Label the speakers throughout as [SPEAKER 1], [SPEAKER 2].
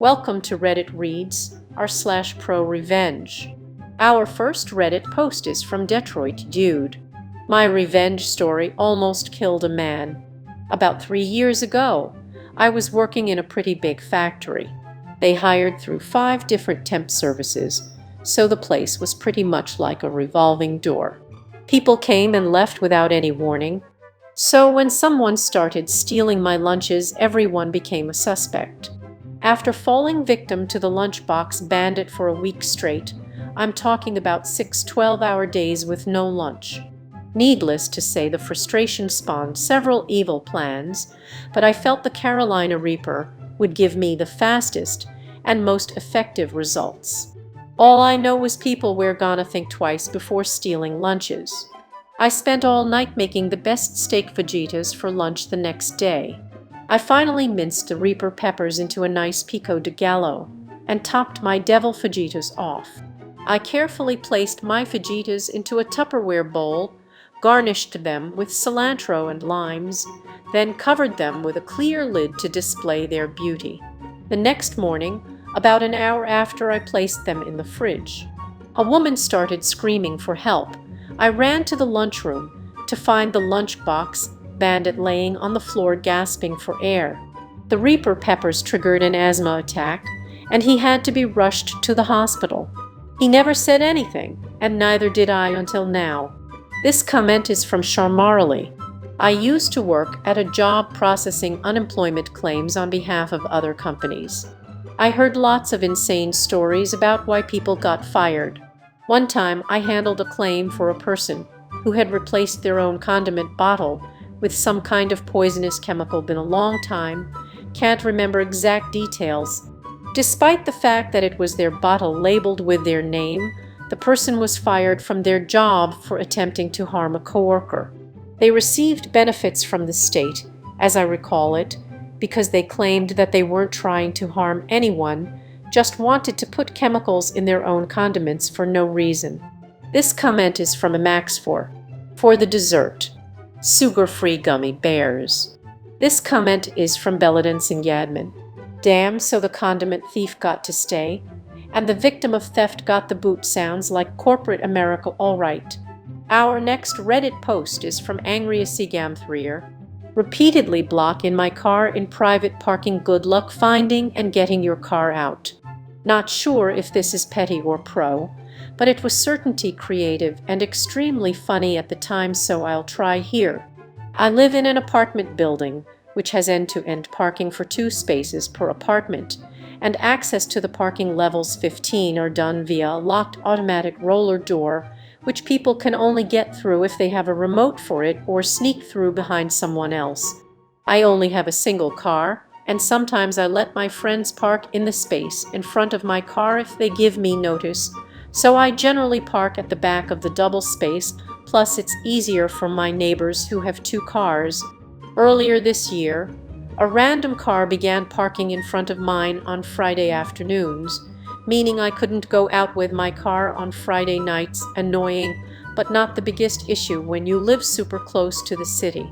[SPEAKER 1] Welcome to Reddit Reads r/ProRevenge. Our first Reddit post is from Detroit Dude. My revenge story almost killed a man. About 3 years ago, I was working in a pretty big factory. They hired through 5 different temp services, so the place was pretty much like a revolving door. People came and left without any warning. So when someone started stealing my lunches, everyone became a suspect. After falling victim to the lunchbox bandit for a week straight, I'm talking about 6 12-hour days with no lunch. Needless to say, the frustration spawned several evil plans, but I felt the Carolina Reaper would give me the fastest and most effective results. All I know is people were gonna think twice before stealing lunches. I spent all night making the best steak fajitas for lunch the next day. I finally minced the Reaper peppers into a nice pico de gallo and topped my devil fajitas off. I carefully placed my fajitas into a Tupperware bowl, garnished them with cilantro and limes, then covered them with a clear lid to display their beauty. The next morning, about an hour after I placed them in the fridge, a woman started screaming for help. I ran to the lunchroom to find the lunchbox bandit laying on the floor gasping for air. The Reaper peppers triggered an asthma attack, and he had to be rushed to the hospital. He never said anything, and neither did I until now. This comment is from Charmarley. I used to work at a job processing unemployment claims on behalf of other companies. I heard lots of insane stories about why people got fired. One time I handled a claim for a person who had replaced their own condiment bottle with some kind of poisonous chemical. Been a long time, can't remember exact details. Despite the fact that it was their bottle labeled with their name, the person was fired from their job for attempting to harm a coworker. They received benefits from the state, as I recall it, because they claimed that they weren't trying to harm anyone, just wanted to put chemicals in their own condiments for no reason. This comment is from a Max for the dessert. Sugar-free gummy bears. This comment is from Belladin Yadman. Damn, so the condiment thief got to stay, and the victim of theft got the boot. Sounds like corporate America, all right. Our next Reddit post is from Angry Asigam3er. Repeatedly block in my car in private parking. Good luck finding and getting your car out. Not sure if this is petty or pro, but it was certainly creative and extremely funny at the time, so I'll try here. I live in an apartment building which has end-to-end parking for 2 spaces per apartment, and access to the parking levels 15 are done via a locked automatic roller door, which people can only get through if they have a remote for it or sneak through behind someone else. I only have a single car, and sometimes I let my friends park in the space in front of my car if they give me notice. So I generally park at the back of the double space, plus it's easier for my neighbors who have 2 cars. Earlier this year, a random car began parking in front of mine on Friday afternoons, meaning I couldn't go out with my car on Friday nights. Annoying, but not the biggest issue when you live super close to the city.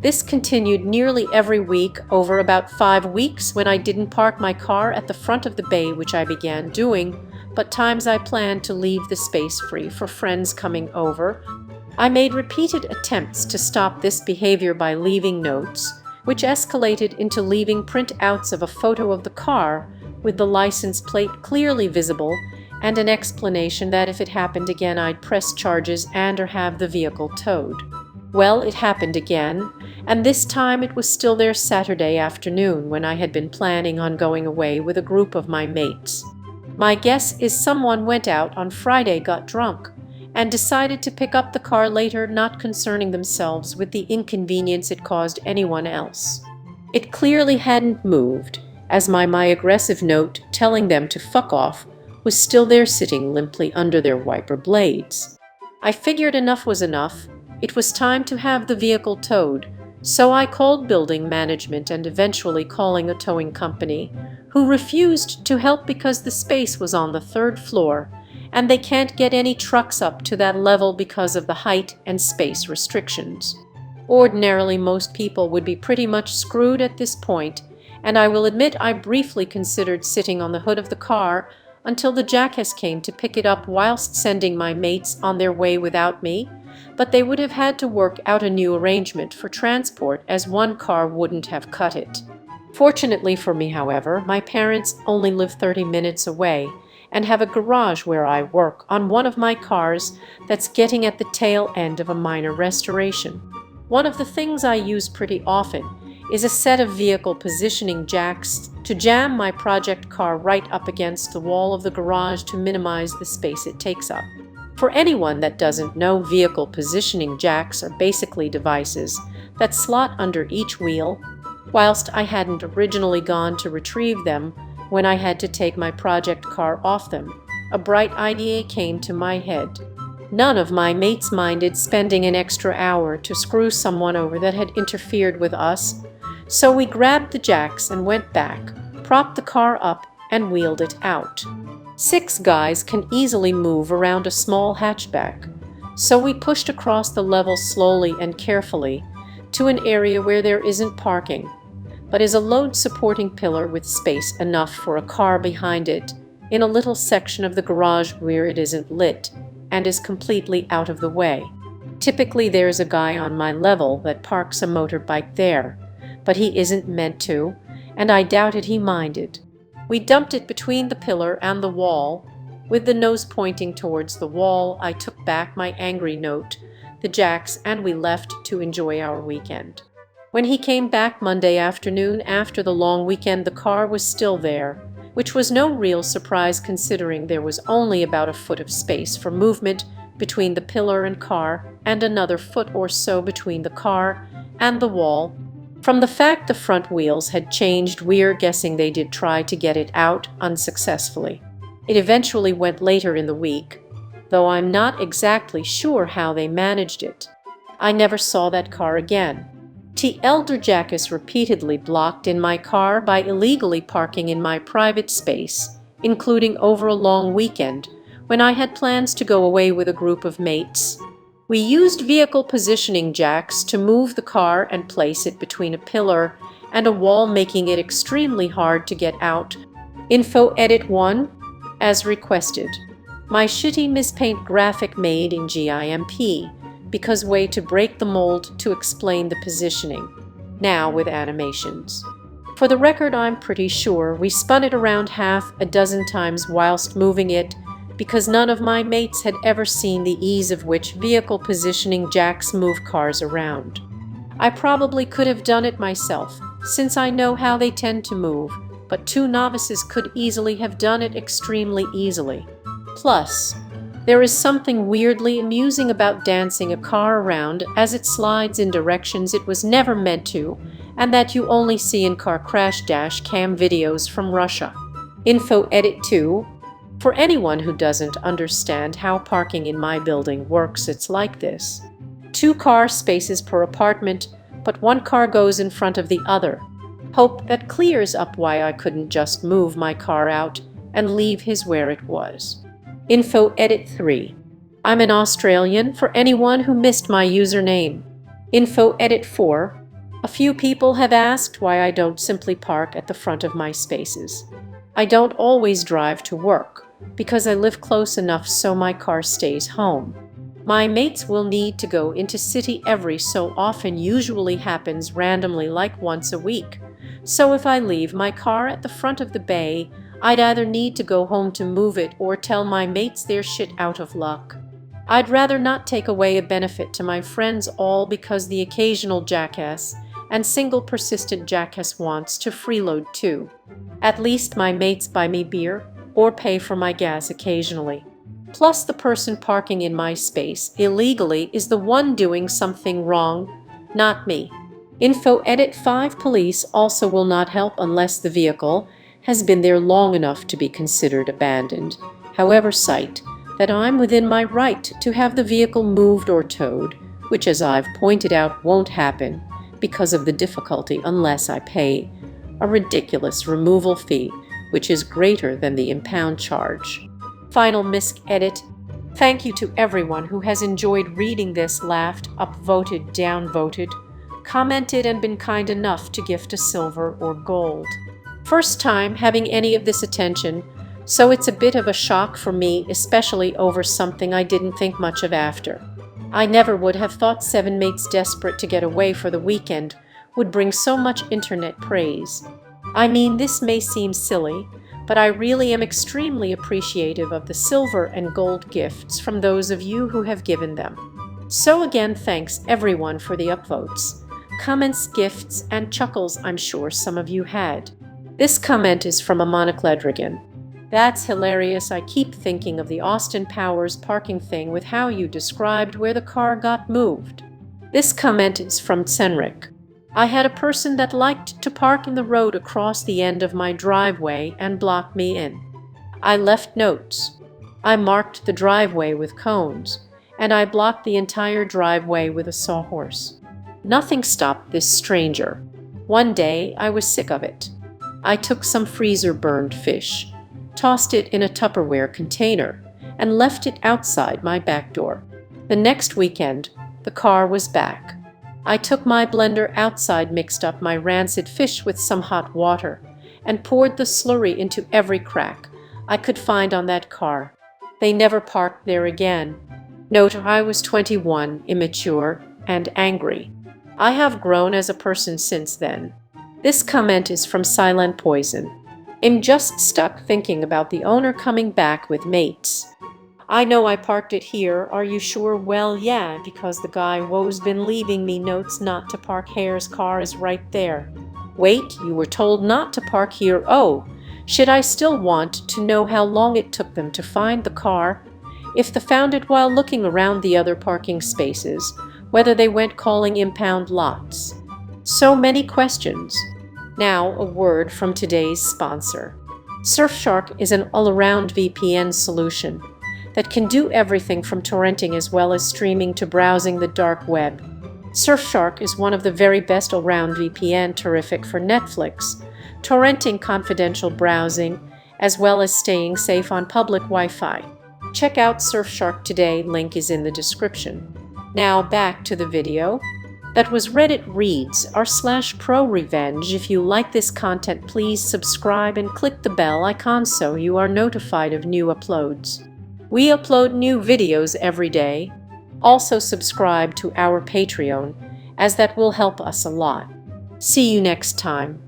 [SPEAKER 1] This continued nearly every week over about 5 weeks when I didn't park my car at the front of the bay, which I began doing, but times I planned to leave the space free for friends coming over. I made repeated attempts to stop this behavior by leaving notes, which escalated into leaving printouts of a photo of the car with the license plate clearly visible and an explanation that if it happened again I'd press charges and or have the vehicle towed. Well, it happened again, and this time it was still there Saturday afternoon when I had been planning on going away with a group of my mates. My guess is someone went out on Friday, got drunk, and decided to pick up the car later, not concerning themselves with the inconvenience it caused anyone else. It clearly hadn't moved, as my aggressive note telling them to fuck off was still there sitting limply under their wiper blades. I figured enough was enough. It was time to have the vehicle towed, so I called building management and eventually calling a towing company, who refused to help because the space was on the 3rd floor, and they can't get any trucks up to that level because of the height and space restrictions. Ordinarily, most people would be pretty much screwed at this point, and I will admit I briefly considered sitting on the hood of the car until the jackass came to pick it up whilst sending my mates on their way without me, but they would have had to work out a new arrangement for transport as one car wouldn't have cut it. Fortunately for me, however, my parents only live 30 minutes away and have a garage where I work on one of my cars that's getting at the tail end of a minor restoration. One of the things I use pretty often is a set of vehicle positioning jacks to jam my project car right up against the wall of the garage to minimize the space it takes up. For anyone that doesn't know, vehicle positioning jacks are basically devices that slot under each wheel. Whilst I hadn't originally gone to retrieve them when I had to take my project car off them, a bright idea came to my head. None of my mates minded spending an extra hour to screw someone over that had interfered with us, so we grabbed the jacks and went back, propped the car up, and wheeled it out. 6 guys can easily move around a small hatchback, so we pushed across the level slowly and carefully to an area where there isn't parking, but is a load-supporting pillar with space enough for a car behind it in a little section of the garage where it isn't lit and is completely out of the way. Typically there's a guy on my level that parks a motorbike there, but he isn't meant to, and I doubted he minded. We dumped it between the pillar and the wall. With the nose pointing towards the wall, I took back my angry note, the jacks, and we left to enjoy our weekend. When he came back Monday afternoon after the long weekend, the car was still there, which was no real surprise considering there was only about a foot of space for movement between the pillar and car, and another foot or so between the car and the wall. From the fact the front wheels had changed, we're guessing they did try to get it out unsuccessfully. It eventually went later in the week, though I'm not exactly sure how they managed it. I never saw that car again. The elder jackass repeatedly blocked in my car by illegally parking in my private space, including over a long weekend when I had plans to go away with a group of mates. We used vehicle positioning jacks to move the car and place it between a pillar and a wall, making it extremely hard to get out. Info Edit 1, as requested. My shitty mispaint graphic made in GIMP, because way to break the mold to explain the positioning, now with animations. For the record, I'm pretty sure we spun it around half a dozen times whilst moving it, because none of my mates had ever seen the ease of which vehicle positioning jacks move cars around. I probably could have done it myself, since I know how they tend to move, but 2 novices could easily have done it extremely easily. Plus, there is something weirdly amusing about dancing a car around as it slides in directions it was never meant to, and that you only see in car crash dash cam videos from Russia. Info Edit 2. For anyone who doesn't understand how parking in my building works, it's like this. 2 car spaces per apartment, but 1 car goes in front of the other. Hope that clears up why I couldn't just move my car out and leave his where it was. Info Edit 3. I'm an Australian for anyone who missed my username. Info Edit 4. A few people have asked why I don't simply park at the front of my spaces. I don't always drive to work, because I live close enough so my car stays home. My mates will need to go into city every so often, usually happens randomly like once a week. So if I leave my car at the front of the bay, I'd either need to go home to move it or tell my mates they're shit out of luck. I'd rather not take away a benefit to my friends, all because the occasional jackass and single persistent jackass wants to freeload too. At least my mates buy me beer or pay for my gas occasionally. Plus, the person parking in my space illegally is the one doing something wrong, not me. Info Edit 5. Police also will not help unless the vehicle has been there long enough to be considered abandoned. However, cite that I'm within my right to have the vehicle moved or towed, which, as I've pointed out, won't happen because of the difficulty unless I pay a ridiculous removal fee, which is greater than the impound charge. Final misc edit. Thank you to everyone who has enjoyed reading this, laughed, upvoted, downvoted. commented and been kind enough to gift a silver or gold. First time having any of this attention, so it's a bit of a shock for me, especially over something I didn't think much of after. I never would have thought 7 mates desperate to get away for the weekend would bring so much internet praise. I mean, this may seem silly, but I really am extremely appreciative of the silver and gold gifts from those of you who have given them. So again, thanks everyone for the upvotes, comments, gifts, and chuckles I'm sure some of you had. This comment is from Amonakledrigan. That's hilarious. I keep thinking of the Austin Powers parking thing with how you described where the car got moved. This comment is from Tsenrik. I had a person that liked to park in the road across the end of my driveway and block me in. I left notes. I marked the driveway with cones, and I blocked the entire driveway with a sawhorse. Nothing stopped this stranger. One day I was sick of it. I took some freezer-burned fish, tossed it in a Tupperware container, and left it outside my back door. The next weekend, the car was back. I took my blender outside, mixed up my rancid fish with some hot water, and poured the slurry into every crack I could find on that car. They never parked there again. Note, I was 21, immature, and angry. I have grown as a person since then. This comment is from Silent Poison. I'm just stuck thinking about the owner coming back with mates. I know I parked it here. Are you sure? Well, yeah, because the guy who's been leaving me notes not to park Hare's car is right there. Wait, you were told not to park here. Oh, should I still want to know how long it took them to find the car? If they found it while looking around the other parking spaces, whether they went calling impound lots. So many questions. Now, a word from today's sponsor. Surfshark is an all-around VPN solution that can do everything from torrenting as well as streaming to browsing the dark web. Surfshark is one of the very best all-round VPN, terrific for Netflix, torrenting, confidential browsing, as well as staying safe on public Wi-Fi. Check out Surfshark today, link is in the description. Now back to the video. That was Reddit Reads r/ProRevenge. If you like this content, please subscribe and click the bell icon so you are notified of new uploads. We upload new videos every day. Also subscribe to our Patreon, as that will help us a lot. See you next time.